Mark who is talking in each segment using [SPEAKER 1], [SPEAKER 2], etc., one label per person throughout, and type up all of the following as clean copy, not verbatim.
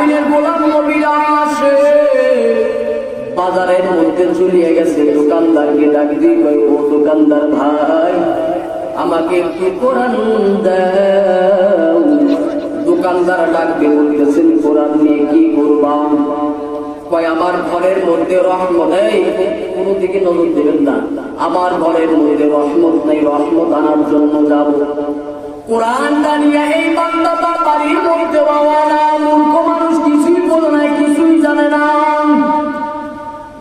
[SPEAKER 1] আলামিনের গোলাম নবীরা আসে বাজারের মধ্যে চলিয়ে গেছে। দোকানদারকে ডাক দিয়ে কয়, ও দোকানদার ভাই, আমাকে একটু কোরআন দাও। দোকানদার ডাক দিয়ে বলতেছেন, কোরআন নিয়ে কি করবা? কয়, আমার ঘরের মধ্যে রহমত নেই। কোনো দিকে নজর দেবেন না, আমার ঘরের মধ্যে রহমত নেই, রহমত আনার জন্য যাব। কোরআনটা নিয়ে এই বান্দাটা বাড়ির মধ্যে বাওয়ানা। মূর্খ মানুষ কিছুই বোঝে না, কিছুই জানে না।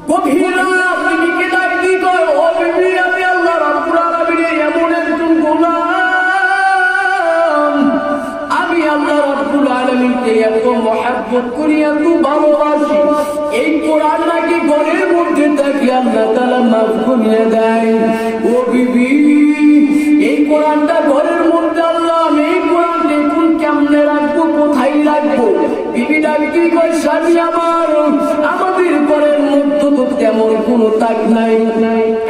[SPEAKER 1] গভীর রাত বিবিকে ডাক দিয়ে কয়, ও বিবি, আমি আল্লাহ রাব্বুল আলামিনের এমন একজন গোলাম, আমি আল্লাহ রাব্বুল আলামিনকে এত মহব্বত করি, এত ভালোবাসি। এই কোরআন নাকি ঘরের মধ্যে থাকি আল্লাহ তাআলা মাফ করিয়ে দেয়। ও বিবি, এই কোরআনটা ঘরের মধ্যে আল্লাহ, আমি এই কোরআন দেখুন কেমনে রাখবো, কোথায় রাখবো? বিবি ডাক দিয়ে কয়, স্বামী আমার, আমাদের ঘরের মধ্যে তো তেমন কোনো তাক নাই,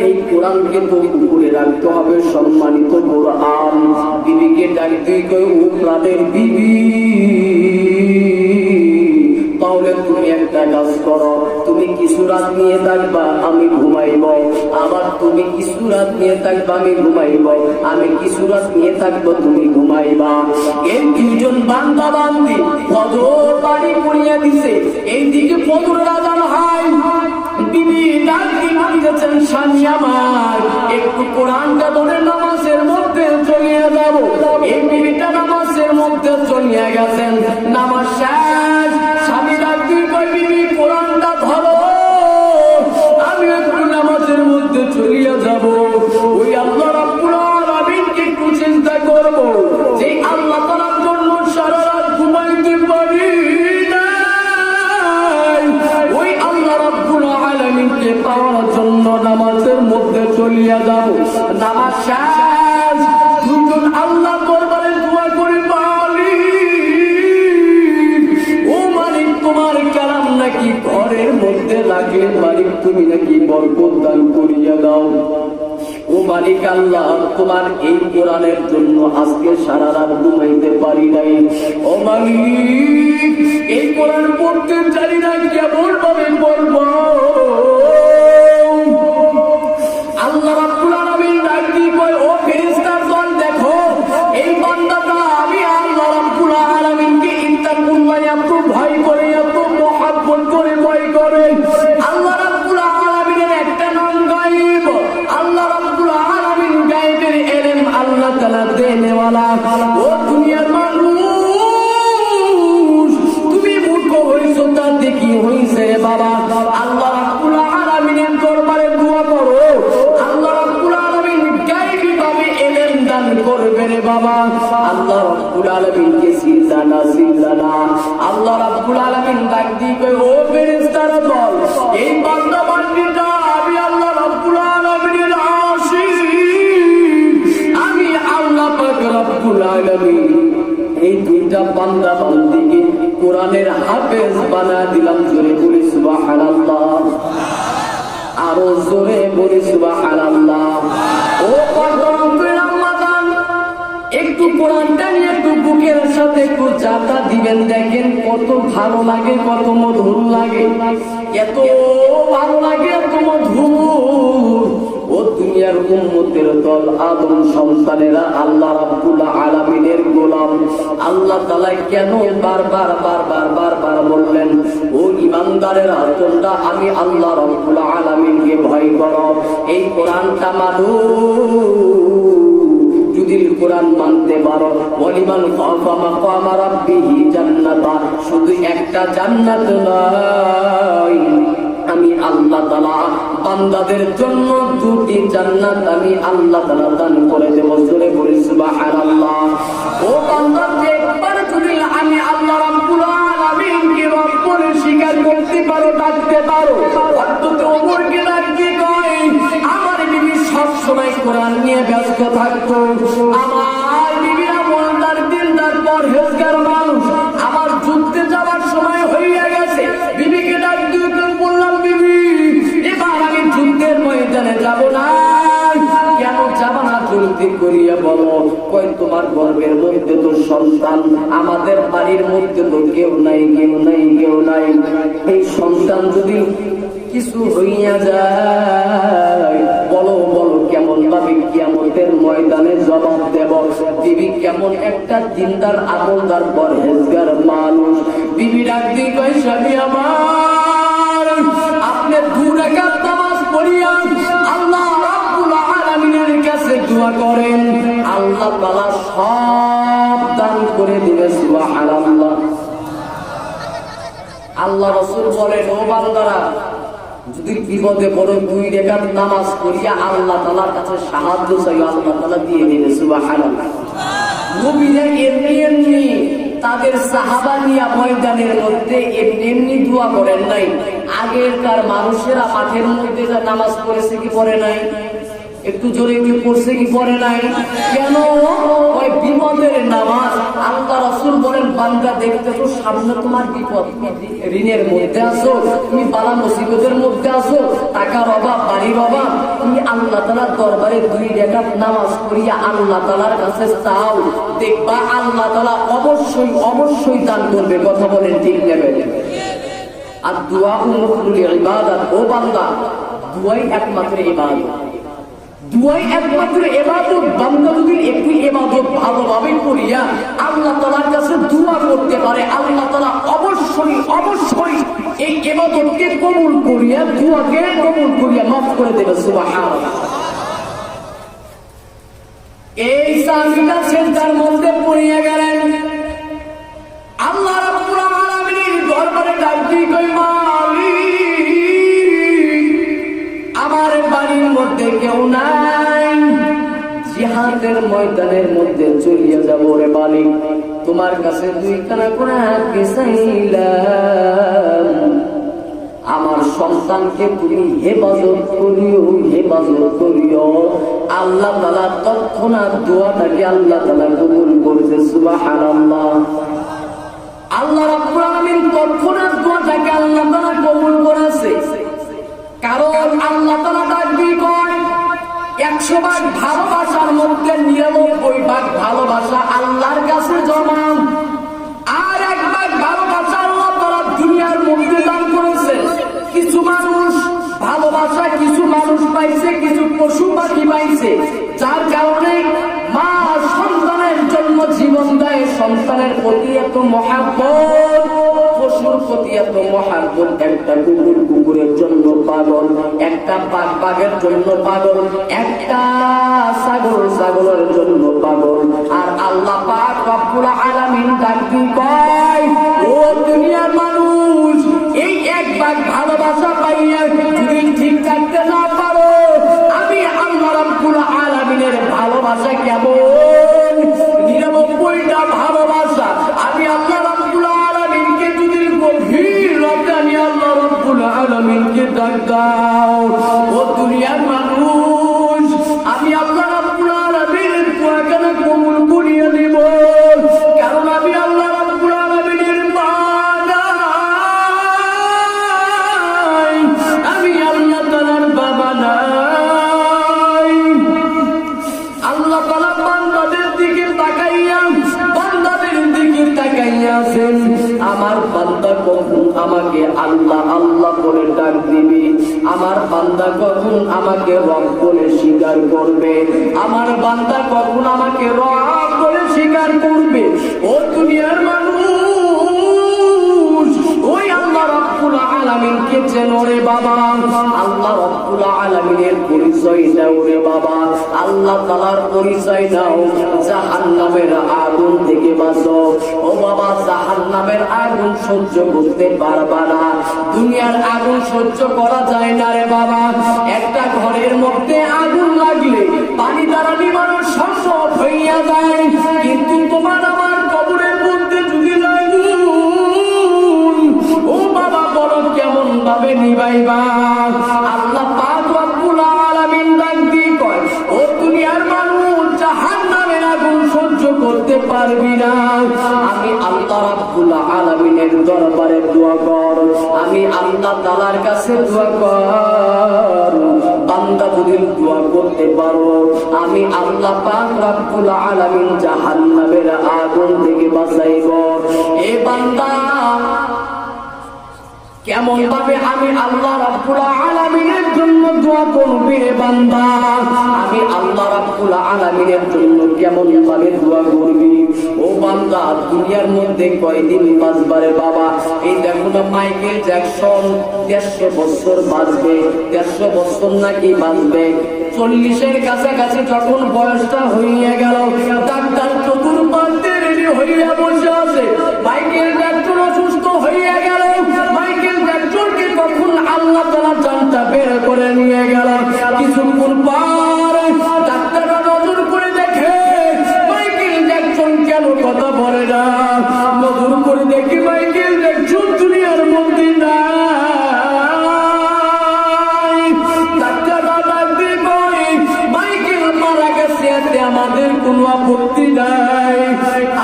[SPEAKER 1] এই কোরআনকে তো উপরে রাখতে হবে, সম্মানিত কোরআন। বিবিকে ডাক দিয়ে কয়, ও প্রাণের বিবি, তাহলে তুমি একটা কাজ করো, তুমি কিছু রাত নিয়ে থাকবা, আমি ঘুমাইব। আবার তুমি কিছু রাত নিয়ে থাকবা, আমি ঘুমাইব। আমি কিছু রাত নিয়ে থাকবো, তুমি ঘুমাইবা। এই দুজন বান্দা বান্দি ফজর বাড়ি পড়িয়ে দিছে। এইদিকে ফজরের আযান হয়। বিবি ডাক দিয়ে বলতেছেন, স্বামী আমার, একটু কোরআনটা ধরে নামাজের মধ্যে চলিয়ে যাব। এই বিবিটা নামাজের মধ্যে চলিয়ে গেছেন। নামাজ শেষ। স্বামী ডাক দিয়ে কয়, বিবি কোরআনটা ধরো, আমি একটু নামাজের মধ্যে চলিয়ে যাব। ওই আল্লাহ রাব্বুল আলামিনকে একটু চিন্তা করব, যে আল্লাহ তাআলার জন্য সারা রাত ঘুমাইতে পারি না। ওই আল্লাহ রাব্বুল আলামিনকে পাওয়ার জন্য নামাজের মধ্যে চলিয়ে যাব। নামাজ শেষ। দুজন আল্লাহ দরবারে দোয়া করে বলি, ও মালিক, তোমার কালাম নাকি ঘরের মধ্যে রাখলে মালিক তুমি নাকি বরকত দান করিয়া দাও। ও মালিক আল্লাহ, তোমার এই কোরআনের জন্য আজকে সারা রাত ঘুমাইতে পারি নাই। ও মালিক, এই কোরআন পড়তে জানি না, কেমন ভাবে পড়বো। আল্লাহ রাব্বুল আলামিন ডাক দিয়ে কয়, ও ফেরেশতার দল, দেখো এই বান্দাটা আমি আল্লাহ রাব্বুল আলামিনকে ইত্তাকুল্লাহ এত ভয় করে, এত মহব্বত করে ভয় করে। আল্লাহ রাব্বুল আলামিনের একটা নাম গায়েব। আল্লাহ রাব্বুল আলামিন গায়েবের ইলম আল্লাহ তাআলা দেনেওয়ালা। ও দুনিয়ার মানুষ, তুমি মূর্খ হইছো, তাতে কি হইছে বাবা? আল্লাহ রাব্বুল আলামিনের দরবারে দোয়া করো, আল্লাহ রাব্বুল আলামিন গায়েবী ভাবে ইলম দান করবে রে বাবা। আল্লাহ রাব্বুল আলামিনকে চিন্তা না, চিন্তা না। আল্লাহ রাব্বুল আলামিন ডাক দিয়ে কয়, ও ফেরেশতারা দল, এই বান্দা বান্দীটা আমি আল্লাহ রাব্বুল আলামিনের আশিক, আমি আল্লাহ পাক রাব্বুল আলামিন এই দুইটা বান্দা বান্দীকে কোরআনের হাফেজ বানায় দিলাম। জোরে বলি সুবহানাল্লাহ, আরো জোরে বলি সুবহানাল্লাহ। ও পর্দার আম্মাজান, একটু কোরআনটা নিয়ে একটু বুকের সাথে একটু চাটা দিবেন, দেখেন কত ভালো লাগে, কত মধুর লাগে, এত ভালো লাগে, এত মধুর। ও দুনিয়ার উম্মতের দল, আদম সন্তানেরা আল্লাহ রাব্বুল আলামিনের গোলাম। আল্লাহ তাআলা কেন বারবার বারবার বারবার বললেন, ও ঈমানদারেরা, তোমরা আমি আল্লাহ রাব্বুল আলামিনকে ভয় করো। এই কোরআনটা মানো, যদি কোরআন মানতে পারো। ওয়ালিমান খাফা মাকামা রাব্বিহি জান্নাতা, শুধু একটা জান্নাত নয়, আমি আল্লাহ তাআলা বান্দাদের জন্য দুটি জান্নাত আমি আল্লাহ তাআলা দান করে দেব। জোরে বলি সুবহানাল্লাহ। ও বান্দা, একবার যদি আমি আল্লাহ রাব্বুল আলামিনকে রব বলে স্বীকার করতে পারো, ডাকতে পারো, অন্তত ওমরকে ডাকতে কয়, আমার বিবি সব সময় কোরআন নিয়ে ব্যস্ত থাকতো। আমার বিবি আমলদার, দিনদার, পরহেজগার মানুষ। আমার যুদ্ধে যাওয়ার সময় হইয়া গেছে, বিবিকে ডাক দিয়ে বললাম, বিবি এবার আমি যুদ্ধের ময়দানে যাব না। কেন যাব না? জলদি করিয়া বলো। কয়, তোমার গর্ভের মধ্যে তো সন্তান, আমাদের বাড়ির মধ্যে তো কেউ নাই, এই সন্তান যদি কিছু হইয়া যায়, বলো কেমন ভাবে কিয়ামতের ময়দানে জবাব দেব? বিবি কেমন একটা দিনদার আমলদার পরহেজগার মানুষ, বিবি ডাক দিয়ে কয়, স্বামী আমার, আপনি 2 রাকাত নামাজ পড়িয়া আল্লাহ রাব্বুল আলামিনের কাছে দোয়া করেন, আল্লাহ তাআলা সব দান করে দিবে। সুবহানাল্লাহ। আল্লাহ রাসূল বলেন, ও বান্দারা, যদি বিপদে পড়ো 2 রাকাত নামাজ পড়িয়া আল্লাহ তাআলার কাছে সাহায্য চাই, আল্লাহ তাআলা দিয়ে দিবে। সুবহানাল্লাহ। নবীরা এমনি তাদের সাহাবা নিয়া ময়দানের মধ্যে এমনি দোয়া করেন নাই। আগেরকার মানুষেরা মাঠের মধ্যে যা নামাজ পড়েছে কি পড়ে নাই? একটু জোরে কি পড়ছে কি পড়ে নাই? কেন? ওই বিপদের নামাজ। আল্লাহ রাসূল বলেন, বান্দা দেখতে তো সামনে তোমার বিপদ, ঋণের মধ্যে আছো, তুমি বালা মুসিবতের মধ্যে আছো, টাকার অভাব, বাড়ির অভাব, তুমি আল্লাহ তাআলার দরবারে 2 রাকাত নামাজ পড়িয়া আল্লাহ তাআলার কাছে চাও, দেখবা আল্লাহ তাআলা অবশ্যই দান করবে। কথা বলেন ঠিক নেবে? আর দুআ মুখলুল ইবাদত। ও বান্দা, দুআই একমাত্র ইবাদত, দুআই একমাত্র ইবাদত। বান্দা যদি একটু ইবাদত ভালোভাবে করিয়া আল্লাহ তাআলার কাছে দোয়া করতে পারে, আল্লাহ তাআলা অবশ্যই এই ইবাদতকে কবুল করিয়া, দোয়াকে কবুল করিয়া মাফ করে দেবে। সুবহানাল্লাহ। এই সামিটা সেন্টার মধ্যে পড়িয়া গেলেন, আল্লাহ রাব্বুল আলামিনের দরবারে ডাক দিয়ে কই, আমার বাড়ির মধ্যে কেউ নাই, জিহাদের ময়দানের মধ্যে চলিয়া যাব রে মালিক, তোমার কাছে 2 খানা করে হাতে চাইলাম, আমার সন্তানকে তুমি হেফাজত করিও। আল্লাহ তাআলা তৎক্ষণাৎ দোয়াটাকে আল্লাহ তাআলা কবুল করেছে। সুবহানাল্লাহ। আল্লাহ রাব্বুল আলামিন তৎক্ষণাৎ দোয়াটাকে আল্লাহ তাআলা কবুল করেছে। কারণ আল্লাহ তাআলা ডাক দিয়ে কয়, 100 ভাগ ভালোবাসার মধ্যে 99 ভাগ ভালোবাসা আল্লাহর কাছে জমা, আর 1 ভাগ ভালোবাসা আল্লাহ তাআলা দুনিয়ার মধ্যে দান করেছে। কিছু মানুষ ভালোবাসা, কিছু মানুষ পাইছে, কিছু পশু পাখি পাইছে, যার কারণে মা সন্তানের জন্য জীবন দেয়, সন্তানের প্রতি এত মহাব্বত, পশুর প্রতি এত মহাব্বত। একটা কুকুরের জন্য পাগল, একটা বাঘের জন্য পাগল, একটা ছাগলের জন্য পাগল। আর আল্লাহ পাক রব্বুল আলামিন ডাক দিয়ে কয়, ও দুনিয়ার মানুষ, এই 1 ভাগ ভালোবাসা পাইয়া যদি ঠিক থাকতে না পারো, আমি আল্লাহ রাব্বুল আলামিনের ভালোবাসা কেমন, 99টা ভালোবাসা আমি আল্লাহ রাব্বুল আলামিনকে যদি গভীর রাতে আমি আল্লাহ রাব্বুল আলামিনকে ডাক দাও, ও দুনিয়ার মানুষ, আমি আল্লাহ রাব্বুল আলামিনের দোয়াকে কবুল করিয়ে দেব। কারণ আমি আল্লাহ রাব্বুল আলামিনের মা নাই, আমি আল্লাহ তাআলার বাবা নাই। আল্লাহ তাআলা বান্দাদের দিকে তাকাইয়াছেন, আমার বান্দা কখন আমাকে আল্লাহ আল্লাহ বলে ডাক দিবে, আমার বান্দা কখন আমাকে রব বলে স্বীকার করবে, আমার বান্দা কখন আমাকে রব বলে স্বীকার করবে। ও দুনিয়ার মানুষ, ওই আল্লাহ রাব্বুল আলামিনকে চেনো রে বাবা, আল্লাহ রাব্বুল আলামিনের পরিচয় দাও রে বাবা, আল্লাহ তাআলার পরিচয় দাও, জাহান্নামের আগুন থেকে বাঁচো। ও বাবা, জাহান্নামের আগুন সহ্য করতে পারবা না, দুনিয়ার আগুন সহ্য করা যায় না রে বাবা। একটা ঘরের মধ্যে আগুন লাগলে পানি দ্বারা নিবারণ সম্ভব হইয়া যায়, কিন্তু তোমার আমার কবরের মধ্যে যদি লাগুন, ও বাবা, বলো কেমন ভাবে নিবাইবা? আল্লাহ পাক রব্বুল আলামিন ডাক দিয়ে কয়, ও দুনিয়ার মানুষ, জাহান্নামের আগুন সহ্য করতে পারবি না, আমি আল্লাহ রাব্বুল আলামিনের দরবারে দোয়া কর, আমি আল্লাহ তাআলার কাছে দোয়া কর, বান্দা যদি দোয়া করতে পারো, আমি আল্লাহ পাক রব্বুল আলামিন জাহান্নামের আগুন থেকে বাঁচাইব। এ বান্দা কেমন ভাবে আমি আল্লাহ রাব্বুল আলামিনের জন্য দোয়া করবি রে বান্দা? আমি আল্লাহ রাব্বুল আলামিনের জন্য কেমন ভাবে দোয়া করবি? ও বান্দা, দুনিয়ার মধ্যে কয়দিন বাঁচবারে বাবা? এই দেখো না, মাইকেল জ্যাকসন 150 বছর বাঁচবে, 150 বছর নাকি বাঁচবে। 40-এর কাছাকাছি যখন বয়সটা হইয়া গেল, ডাক্তার চতুর্পাশে রেডি হইয়া বসে আছে। মাইকেল জ্যাকসন অসুস্থ হইয়া গেল। মাইকেল জ্যাকসনকে তখন আল্লাহ তাআলা জানটা বের করে নিয়ে গেল। কিছুক্ষণ পর ডাক্তাররা নজর করে দেখে মাইকেল জ্যাকসন কেন কথা বলে না। নজর করে দেখি মাইকেল জ্যাকসন দুনিয়ার মধ্যে নাই। ডাক্তাররা ডাকতে কই, মাইকেল মারা গেছে, এতে আমাদের কোনো আপত্তি নাই।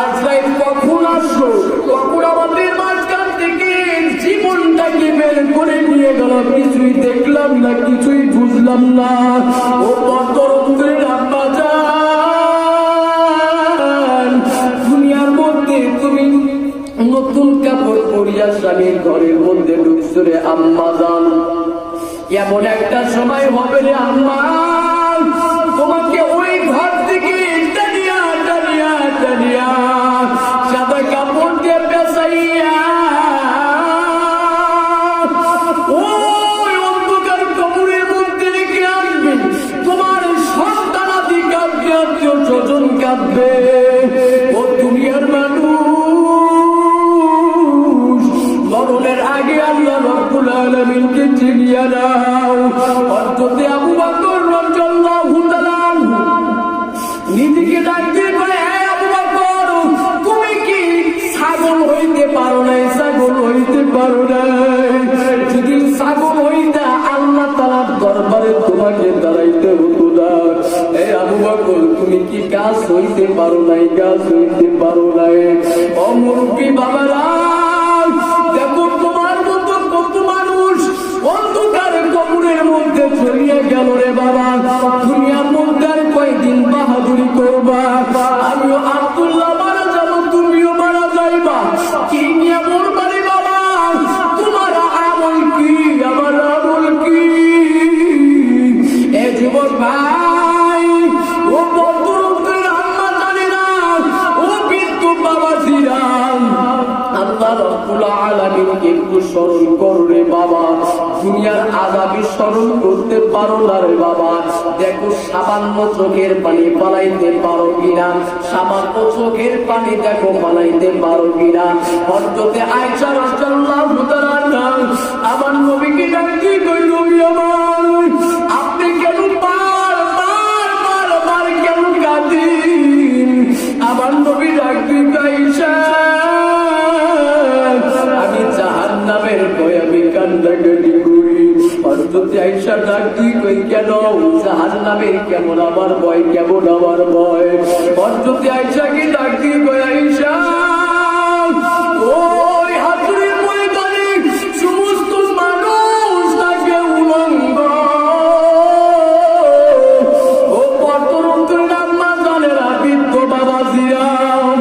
[SPEAKER 1] আজরাইল কখন আসলো, কখন আমাদের মাঝখান থেকে জীবনটাকে বের করে নিয়ে গেল, কিছুই দেখলাম না, কিছুই বুঝলাম না। ও বদরতের আব্বা জান, দুনিয়ার মধ্যে তুমি নতুন কাপড় পরিয়া স্বামীর ঘরের মধ্যে ঢুকছো রে আম্মা জান। এমন একটা সময় হবে রে আম্মা, তোমাকে ওই ঘর থেকে টানিয়া টানিয়া টানিয়া সাদা কাপড় দিয়ে পেঁচাইয়া ওই অন্ধকার কবরের মধ্যে রেখে আসবে। তোমার সন্তানাদি কাঁদবে, আত্মীয় স্বজন কাঁদবে। ও দুনিয়ার মানুষ, মরণের আগে আল্লাহ রাব্বুল আলামিনকে চিনিয়ে নাও। হযরত আবু বকর রাদিয়াল্লাহু তাআলা নিজেকে ডাকতে পারে, হে আবু বকর, তুমি কি ছাগল হইতে পারো নাই? ছাগল হইতে পারো নাই? যদি ছাগল হইতা আল্লাহ তাআলার দরবারে তোমাকে দাঁড়াইতে হতো না। হে আবু বকর, তুমি কি গাছ হইতে পারো নাই? গাছ হইতে পারো নাই? ও মুরব্বী বাবারা, দেখো তোমার মতো কত মানুষ অন্ধকার কবরের মধ্যে চলিয়ে গেল রে বাবা। দুনিয়ার মধ্যে আর কয়দিন বাহাদুরি করবা? আমিও আব্দুল্লাহ মারা যাব, তুমিও মারা যাইবা। কি নিয়ে মরবা রে বাবা? তোমার আমল কি, আমার আমল কি? এ যুবক ভাই, ও বদরুদ্দের আম্মা জানে না, ও বিদ্যু বাবা জিরাম, আল্লাহ রাব্বুল আলামিনকে একটু স্মরণ করো রে বাবা। দুনিয়ার আযাবি স্মরণ করতে পারো না রে বাবা। দেখো সামান্য চোখের পানি পালাইতে পারো কিনা, সামান্য চোখের পানি দেখো পালাইতে পারো কিনা। হযরতে আয়েশা রাদিয়াল্লাহু তাআলা আমার নবীকে ডাকতে কই, নবী আমার, আপনি কেন বার কেন কাঁদেন? আমার নবী ডাকতে আয়েশা, আমি জাহান্নামের ভয়ে আমি কান্নাকাটি করি। হযরত আয়েশা ডাকতে কই, কেন? জাহান্নামের কেমন আমার ভয়, কেমন আমার ভয়? হযরত আয়েশাকে ডাকতে কই, আয়েশা, ওই হাতুড়ির ময়দানে সমস্ত মানুষ তাকে উলঙ্গ। ও বদরুদ্দের আম্মা জানেরা, বৃদ্ধ বাবা জিরাম,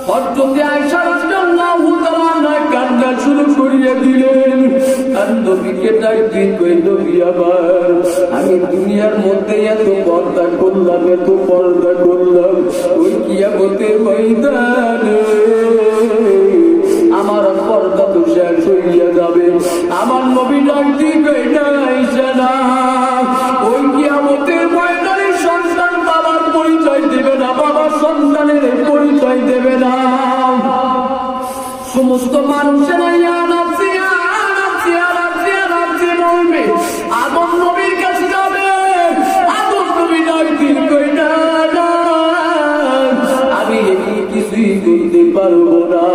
[SPEAKER 1] হযরত আয়েশা রাদিয়াল্লাহু তাআলা কান্না শুরু করিয়া দিলেন। আর নবীকে ডাকতে কই, নবী আমার, আমি দুনিয়ার মধ্যে এত পর্দা করলাম, এত পর্দা করলাম, ওই কিয়ামতের ময়দানে আমার পর্দা তো শেষ হইয়া যাবে। আমার নবী ডাকতে কই, না আয়েশা না, ওই কিয়ামতের ময়দানে সন্তান বাবার পরিচয় দেবে না, বাবা সন্তানের পরিচয় দেবে না। সমস্ত মানুষেরা ইয়া নাফসি ইয়া নাফসি ইয়া নাফসি ইয়া নাফসি বলবে, আদম নবীর কাছে যাবে। আদম নবী ডাকতে কই, না না, আমি কিছুই করতে পারবো না।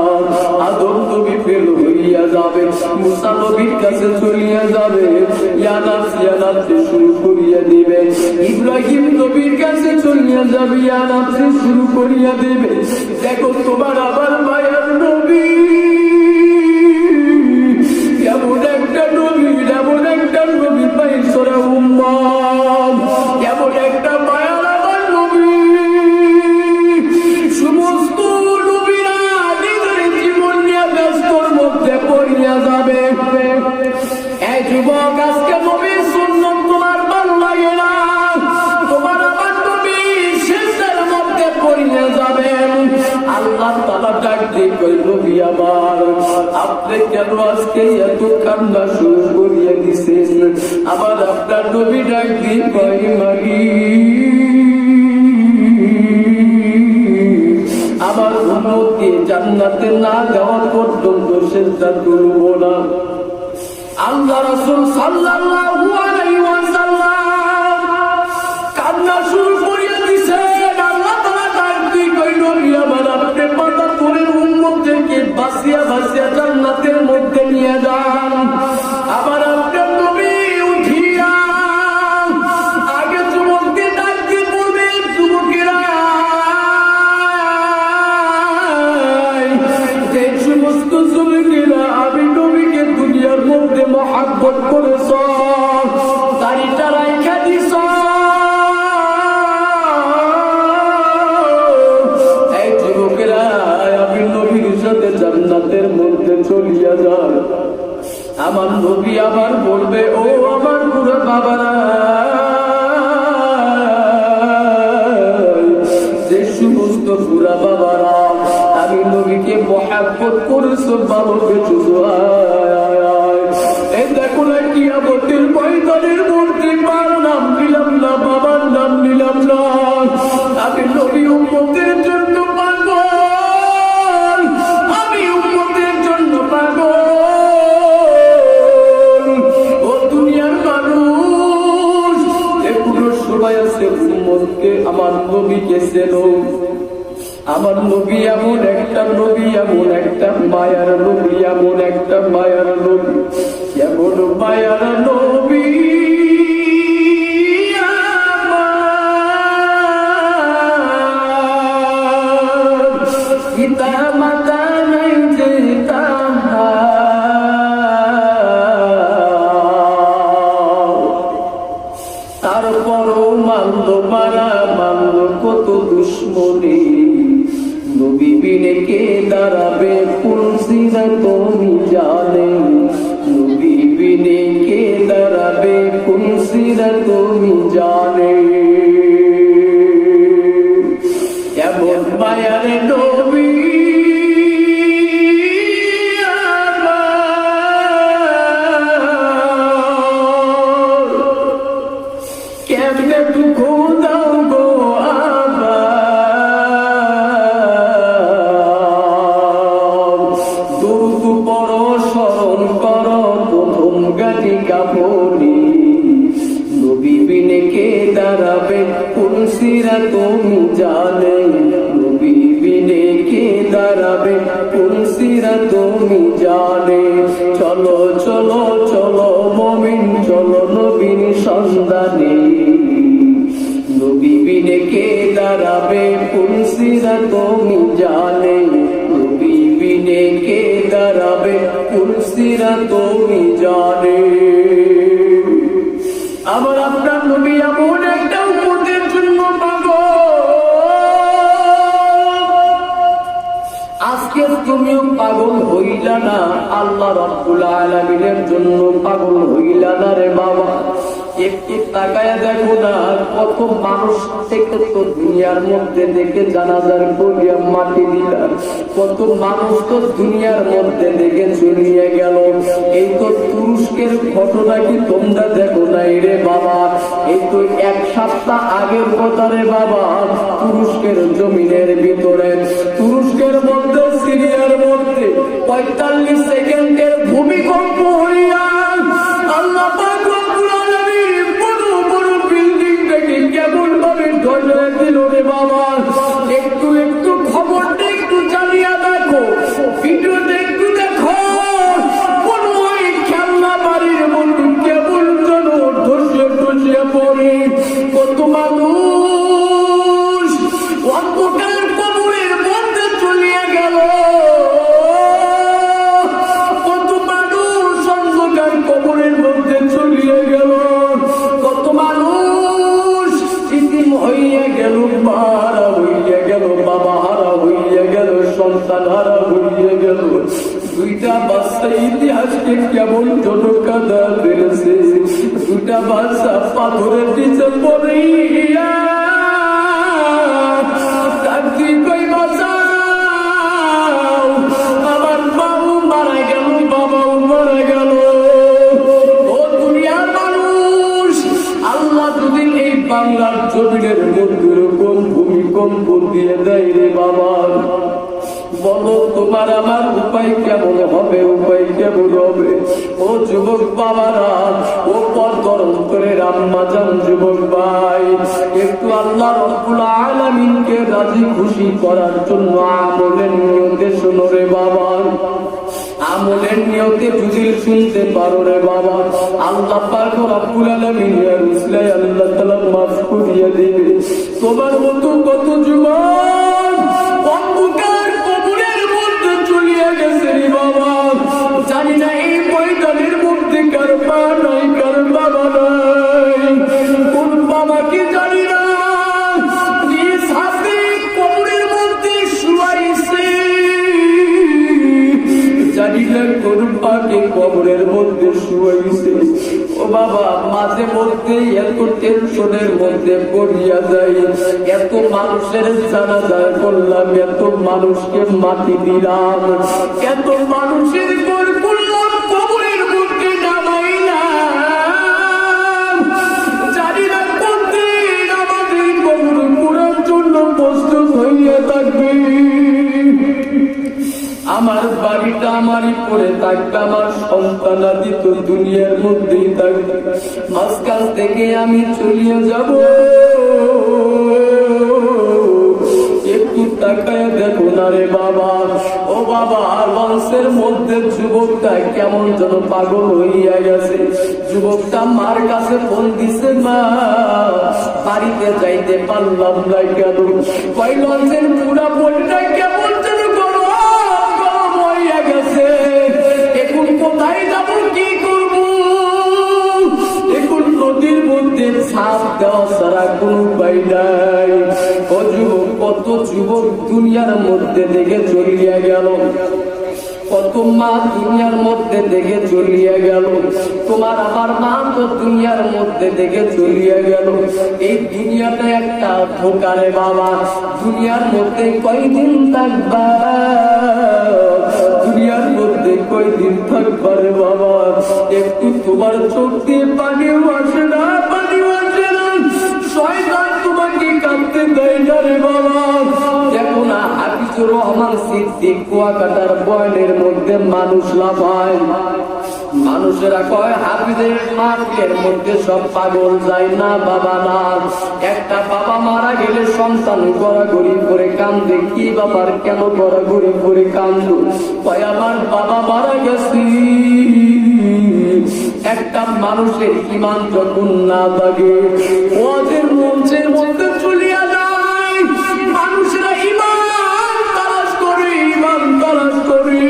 [SPEAKER 1] আদম নবী ফেল হইয়া যাবে, মুসা নবীর কাছে চলিয়া যাবে, ইয়া নাফসি শুরু করিয়া দিবে। ইব্রাহিম নবীর কাছে চলিয়া যাবে, ইয়া নাফসি শুরু করিয়া দিবে। দেখো তোমার আবার মায়ের নবী, এমন একটা নবী পাইছরা উম্মত আপনি কেন আজকে এত কান্না শুরু করিয়া দিছেন? আবার আপনার নবী ডাক দিয়ে কয় মাগি আমার উম্মতকে জান্নাতে না যাওয়ার পর্যন্ত সিজদা করব না। আল্লাহ রাসূল সাল্লাল্লাহু আলাইহি ওয়াসাল্লাম কান্না শুরু করিয়া দিছেন। আল্লাহ তাআলা ডাক দিয়ে কই নবী আমার আপনি মাথা তুলে উম্মতকে বাঁচিয়া বাঁচিয়া জান্নাতের মধ্যে নিয়ে যান। আবার আপনার নবী উঠিয়া আগে যুবকদের ডাক দিয়ে বলবেন যুবকেরা যে সমস্ত যুবকেরা আমি নবীকে দুনিয়ার মধ্যে মহব্বত করেছ দাড়িটা রাইখা দিছ এই যুবকেরা আমি নবীর সাথে জান্নাতের মধ্যে চলিয়া যান। আমার নবী আবার বলবে ও আমার বুড়া বাবারা যে সমস্ত বুড়া বাবারা আমি নবীকে মহব্বত করেছো ভালোবেসেছো এই দেখো না কিয়ামতের ময়দানের মধ্যে মার নাম নিলাম না বাবার নাম নিলাম না আমি নবী উম্মতের জন্য পাগল আমি উম্মতের জন্য পাগল। ও দুনিয়ার মানুষ এগুলো সবাই আছে উম্মতকে আমার নবীকে চেনো। আমার নবী এমন একটা নবী এমন একটা মায়ার নবী এমন একটা মায়ার নবী এমন মায়ার নবী পিতা মাতা নাই যে তারপরও মানল মারা মানল কত দুশ্মনী নবী বিনে কে দাঁড়াবে কুলসিরা তুমি জানে নবী বিনে কে দাঁড়াবে কুলসিরা তুমি জানে এমন মায়ার নবী কেমনে দুঃখ দাও গো নবী বিনে কে দাঁড়াবে কুলসিরা তুমি জানে নবী বিনে কে দাঁড়াবে কুলসিরা তুমি জানে। চলো চলো চলো মুমিন চলো নবীর সন্ধানে নবী বিনে কে দাঁড়াবে কুলসিরা তুমি জানে নবী বিনে কে দাঁড়াবে কুলসিরা তুমি জানে। আমার আপনার নবী এমন একটা উম্মতের জন্য পাগল। আজকে তুমিও পাগল হইলা না আল্লাহ রাব্বুল আলামিনের জন্য পাগল হইলা না রে বাবা। একটু তাকায় দেখো না কত মানুষ থেকে তো দুনিয়ার মধ্যে দেখে জানাজার করিয়া মাটি দিলাম কত মানুষ তো দুনিয়ার মধ্যে দেখে চলিয়ে গেল। এই তো তুরস্কের ঘটনা কি তোমরা দেখো নাই রে বাবা? এই তো এক সপ্তাহ আগের কথা রে বাবা। তুরস্কের জমিনের ভিতরে তুরস্কের মধ্যে সিরিয়ার মধ্যে 45 সেকেন্ডের ভূমিকম্প হইয়া আল্লাহ পাক রব্বুল আলামিন বড় বড় বিল্ডিং থেকে কেমন ভাবে ধরে দিল রে বাবা। একটু একটু খবরটা একটু জানিয়ে দেখো ভিডিওটা একটু দেখো কোন ওই খেলনা বাড়ির মধ্যে কেমন যেন ধসে ধসে পড়ে কত মানুষ অন্ধকার কবরের মধ্যে চলিয়ে গেল কত মানুষ অন্ধকার কবরের মধ্যে চলিয়ে গেল কত মানুষ ইতিম হইয়া গেল মারা হইয়া গেল বাবা হারা হইয়া গেল সন্তান হারা হইয়া গেল। দুইটা বাচ্চা ইতিহাসকে কেমন জনকাদা ফেলেছে। দুইটা বাচ্চা পাথরের নিচে পড়িয়া আমার মা ভূমিকম্প দিয়ে দেয় রে বাবা। বলো তোমার আমার উপায় কেমন হবে, উপায় কেমন হবে? ও যুবক বাবারা, ও পর্দার অন্তরের আম্মা জান যুবক ভাই, একটু আল্লাহ রাব্বুল আলামিনকে রাজি খুশি করার জন্য আমলের নিয়তে শোনো রে বাবা। আমলের নিয়তে যদি শুনতে পারো রে বাবা, আল্লাহ পাক রব্বুল আলামিন এর উসিলায় আল্লাহ তাআলা মাফ করিয়ে দিবে। তোমার মতো কত যুবক অন্ধকার কবরের মধ্যে চলিয়ে গেছে রে বাবা। জানি না এই ময়দানের মধ্যে কার মা নাই, কার বাবা নাই, কোন বাবাকে জানি না, নিজ হাতে কবরের মধ্যে শুয়াইছে। জানি না কোন পাকে কবরের মধ্যে শুয়াইছে। ও বাবা, মাঝে মধ্যে এত টেনশনের মধ্যে পড়িয়া যাই, এত মানুষের জানাজা করলাম, এত মানুষকে মাটি দিলাম, এত মানুষের ঘর করলাম, কবরের মধ্যে নামাইলাম। জানি না কোনদিন আমাদের কবর পুরার জন্য প্রস্তুত হইয়া থাকবে। আমার বাড়িটা আমারই পড়ে থাকবে, আমার সন্তানাদি তো দুনিয়ার মধ্যেই থাকবে, মাঝখান থেকে আমি চলিয়ে যাব। একটু তাকায় দেখো না রে বাবা। ও বাবা, লঞ্চের মধ্যে যুবকটা কেমন যেন পাগল হইয়া গেছে। যুবকটা মার কাছে ফোন দিছে, মা বাড়িতে যাইতে পারলাম না কেন? কই লঞ্চের পুরা বলটা কেমন যেন গেছে, এখন কোথায় যাব, কি করব? এখন নদীর মধ্যে ছাপ দেওয়া ছাড়া কোন উপায় নাই। ও যুবক, কত যুবক দুনিয়ার মধ্যে দেখে চলিয়া গেল, কত মা দুনিয়ার মধ্যে দেখে চলিয়া গেল। তোমার আমার মা তো দুনিয়ার মধ্যে দেখে চলিয়া গেল। এই দুনিয়াটা একটা ধোকারে বাবা। দুনিয়ার মধ্যে কয়দিন থাকবা, দুনিয়ার মধ্যে কয়দিন থাকবারে বাবা? একটু তোমার চোখ দিয়ে পানিও আসে না, পানিও আসে না। শয়তান তোমাকে কাঁদতে দেয় না রে বাবা। দেখো না, হাফিজুর রহমান সিদ্দিক কুয়াকাটার বয়ানের মধ্যে মানুষ লাফায়। মানুষেরা কয় হাফিজের মাহফিলের মধ্যে সব পাগল যায় না বাবা না। একটা বাবা মারা গেলে সন্তান গড়াগড়ি করে কান্দে। কি বাবার কেন গড়াগড়ি করে কান্দো? কয় আমার বাবা মারা গেছি। একটা মানুষের ইমান যখন না থাকে, ওদের মঞ্চের মধ্যে চলিয়া যায়, মানুষেরা ইমান তালাশ করে, ইমান তালাশ করে।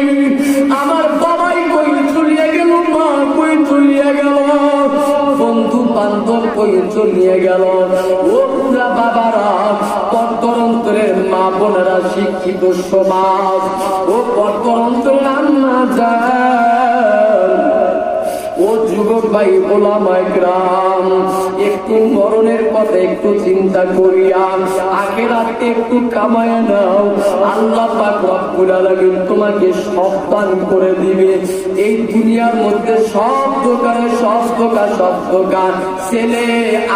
[SPEAKER 1] আমার বাবাই কই চলিয়া গেল, মা কই চলিয়া গেল, বন্ধু বান্ধব কই চলিয়া গেল। ও পুরা বাবারা, পরতরন্তরের মা বোনেরা, শিক্ষিত সমাজ, ও পরতরন্তরের আম্মা যায়, ও যুবক ভাই ওলামায়ে কেরাম, একটু মরণের কথা একটু চিন্তা করিয়া আখিরাতে একটু কামায় নাও। আল্লাহ পাক রব্বুল আলামিন তোমাকে সব দান করে দিবে। এই দুনিয়ার মধ্যে সব দোকানে সব দোকান, ছেলে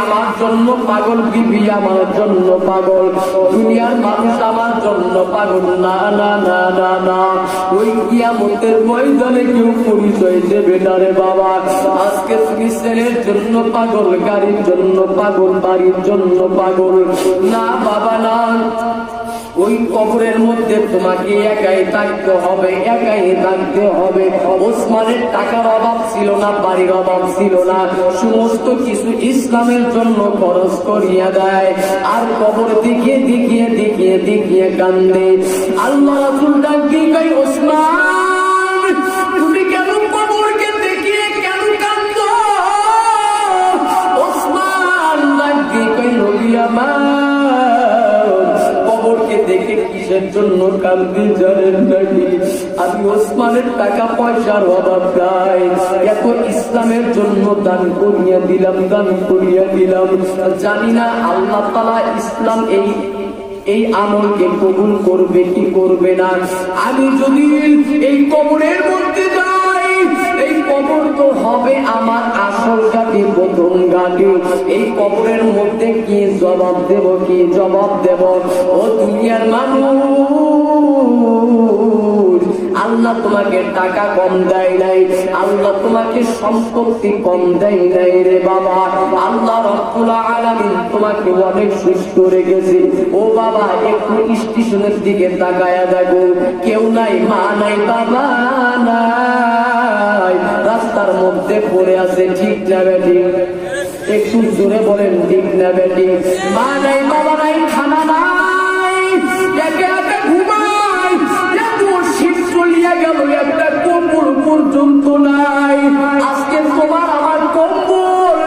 [SPEAKER 1] আমার জন্য পাগল, বিবি আমার জন্য পাগল, দুনিয়ার মানুষ আমার জন্য পাগল। না না না না না, ওই কিয়ামতের ময়দানে কেউ পরিচয় দেবে না রে বাবা। আজকে তুমি ছেলের জন্য পাগল, গাড়ির জন্য পাগল, বাড়ির জন্য পাগল, না বাবা না। ওই কবরের মধ্যে তোমাকে একাই থাকতে হবে, একাই থাকতে হবে। ওসমানের টাকার অভাব ছিল না, বাড়ির অভাব ছিল না, সমস্ত কিছু ইসলামের জন্য খরচ করিয়া দেয়। আর কবর দেখিয়ে দেখিয়ে দেখিয়ে দেখিয়ে কান্দে। আল্লাহ রাসূল ডাক দিয়ে কয়, ওসমান তুমি কেন কবরকে দেখিয়ে কেন কান্দো? ওসমান ডাক দিয়ে কয়, নবী আমার, কবরকে দেখে কিসের জন্য কান্দি জানেন নাকি? আমি ওসমানের টাকা পয়সার অভাব নাই, এত ইসলামের জন্য দান করিয়া দিলাম, দান করিয়া দিলাম। জানি না আল্লাহ তাআলা ইসলাম এই আমলকে কবুল করবে কি করবে না। আমি যদি এই কবরের মধ্যে যাই, এই কবর তো হবে আমার আসল ঘাঁটি, প্রথম ঘাঁটি। এই কবরের মধ্যে কি জবাব দেব, কি জবাব দেব? ও দুনিয়ার মানুষ, আল্লাহ তোমাকে টাকা কম দেয় নাই, আল্লাহ তোমাকে সম্পত্তি কম দেয় নাই রে বাবা। আল্লাহ রাব্বুল আলামিন তোমাকে অনেক সুস্থ রেখেছে। ও বাবা, একটু স্টেশনের দিকে তাকায়া দেখো, কেউ নাই, মা নাই, বাবা নাই, রাস্তার মধ্যে পড়ে আছে, ঠিক না বেটি? একটু জোরে বলেন, ঠিক না বেটি? মা নাই, বাবা নাই, খানা নাই, একে একে ঘুমায়, এত শীত চলিয়া গেল, একটা কম্বল পর্যন্ত নাই। আজকে তোমার আমার কম্বল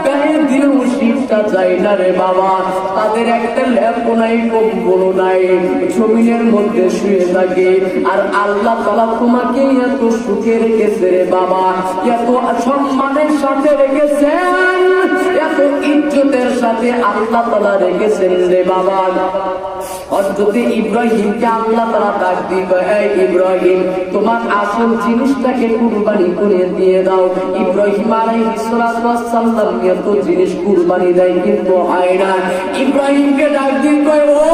[SPEAKER 1] গায়ে দিলেও শীতটা চাই না রে বাবা। তাদের একটা ল্যাপও নাই, কম্বল নাই, জমিনের মধ্যে শুয়ে থাকে। আর আল্লাহ তাআলা তোমাকে এত সুখে রেখেছে রে বাবা, এত সম্মানের সাথে রেখেছেন, এত ইজ্জতের সাথে আল্লাহ তাআলা রেখেছেন রে বাবা। হযরত ইব্রাহিমকে আল্লাহ তাআলা ডাক দিয়ে, এই ইব্রাহিম, তোমার আসল জিনিসটাকে কুরবানি করে দিয়ে দাও। ইব্রাহিম আলাইহিস সালাতু ওয়াস সালাম এত জিনিস কুরবানি দেয়, কিন্তু হয় না। ইব্রাহিমকে ডাক দিয়ে কয়, ও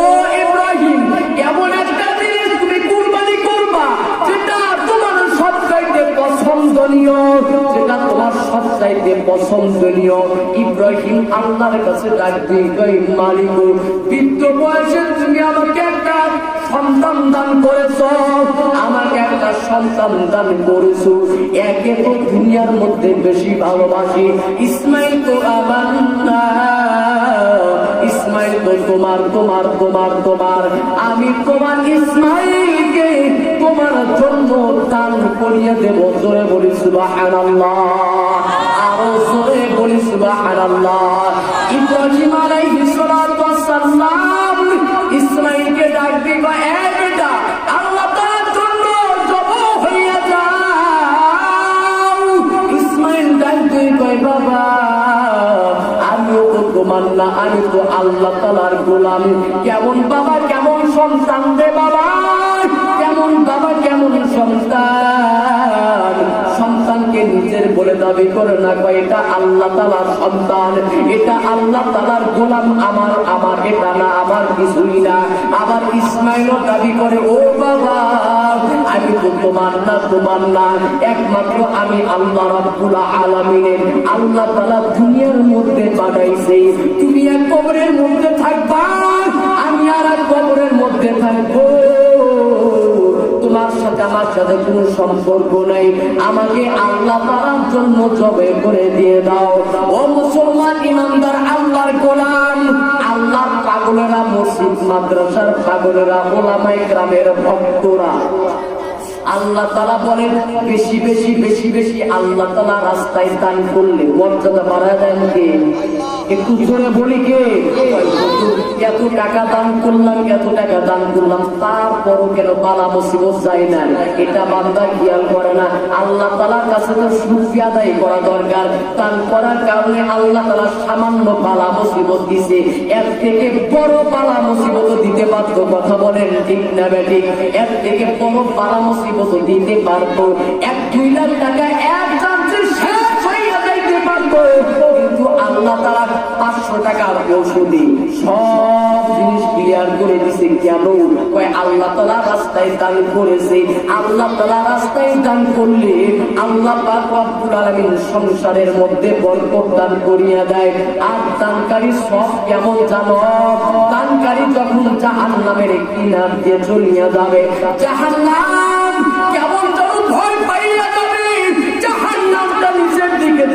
[SPEAKER 1] ইব্রাহিম, এমন একটা জিনিস তুমি কুরবানি করবা যেটা তোমার সবচাইতে পছন্দনীয়, যেটা তোমার সবচাইতে পছন্দনীয়। ইব্রাহিম আল্লাহর কাছে ডাক দিয়ে কয়, মালিক, বৃদ্ধ বয়সে তুমি আমাকে একটা সন্তান দান করেছো, আমাকে একটা সন্তান দান করেছো। একে তো দুনিয়ার মধ্যে বেশি ভালোবাসি, ইসমাইল তো আমার না, ইসমাইল তো তোমার, তোমার তোমার তোমার, আমি তোমার ইসমাইলকে তোমার জন্য দান করিয়ে দেব। জোরে বলি সুবহানাল্লাহ, আরো জোরে বলি সুবহানাল্লাহ। ইব্রাহিম আলাইহিস সালাতু ওয়াস সালাম ইসমাইলকে ডাক দিবা, এ বেটা, আল্লাহ তাআলার জন্য জবাব হইয়া যাও। ইসমাইল ডাক দিয়ে কয়, বাবা, আমিও তো তোমার না, আমি তো আল্লাহ তাআলার গোলাম। কেমন বাবা, কেমন সন্তান রে বাবা, কেমন বাবা, কেমন সন্তান। সন্তানকে নিজের বলে দাবি করে না, কয় এটা আল্লাহ তাআলার সন্তান, এটা আল্লাহ তাআলার গোলাম, আমার আমার এটা না, আমার কিছুই না। আবার ইসমাইলও দাবি করে, ও বাবা, আমি তো তোমার না, তোমার না, একমাত্র আমি আল্লাহ রাব্বুল আলামিনের। আল্লাহ তাআলা দুনিয়ার মধ্যে পাঠাইছে, তুমি এক কবরের মধ্যে থাকবা, আমি আর এক কবরের মধ্যে থাকবো। তোমার সাথে আমার সাথে কোনো সম্পর্ক নাই, আমাকে আল্লাহ তাআলার জন্য জবে করে দিয়ে দাও। ও মুসলমান ইমানদার, আল্লাহর গোলাম, আল্লাহর পাগলেরা, মসজিদ মাদ্রাসার পাগলেরা, ওলামায়ে কেরামের ভক্তরা, আল্লাহ তাআলা বলেন, বেশি বেশি বেশি বেশি আল্লাহ তাআলা রাস্তায় দান করলে মর্যাদা বাড়ায় দেন কে? একটু জোরে বলি কে? এত টাকা দান করলাম, এত টাকা দান করলাম, তারপরও কেন বালা মুসিবত যায় না? এটা বান্দা খেয়াল করে না। আল্লাহ তাআলার কাছে তো শুকরিয়া আদায় করা দরকার। দান করার কারণে আল্লাহ তাআলা সামান্য বালা মুসিবত দিছে, এর থেকে বড় বালা মুসিবত দিতে পারত। কথা বলেন, ঠিক না বেটি? এর থেকে বড় বালা মুসিবত দিতে পারতো। 1-2 লাখ টাকা এক চান্সে শেষ হইয়া যাইতে পারতো, কিন্তু আল্লাহ তাআলা 500 টাকার ওষুধে সব জিনিস ক্লিয়ার করে দিছে। কেন? কয় আল্লাহ তাআলা রাস্তায় দান করেছে। আল্লাহ তাআলা রাস্তায় দান করলে আল্লাহ পাক রব্বুল আলামিন সংসারের মধ্যে বরকত দান করিয়া দেয়। আর দানকারী সব কেমন জানো? দানকারী যখন জাহান্নামের কিনার দিয়ে চলিয়া যাবে, জাহান্নাম কেমন যেন ভয় পাইয়া যাবে, জাহান্নামটা নিচের দিকে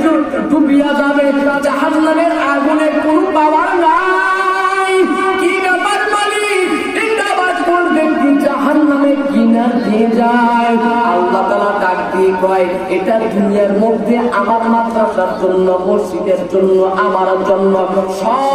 [SPEAKER 1] ডুবিয়া যাবে, জাহান্নামের আগুনে কোনো পাওয়ার নাই। কি ব্যাপার মালিক? এটা বাদ করবে কি জাহান্নামে কিনার দিয়ে যায়। আল্লাহ তাআলা ডাক দিয়ে কয়, এটা দুনিয়ার মধ্যে আমার মাদ্রাসার জন্য, মসজিদের জন্য, আমার জন্য সব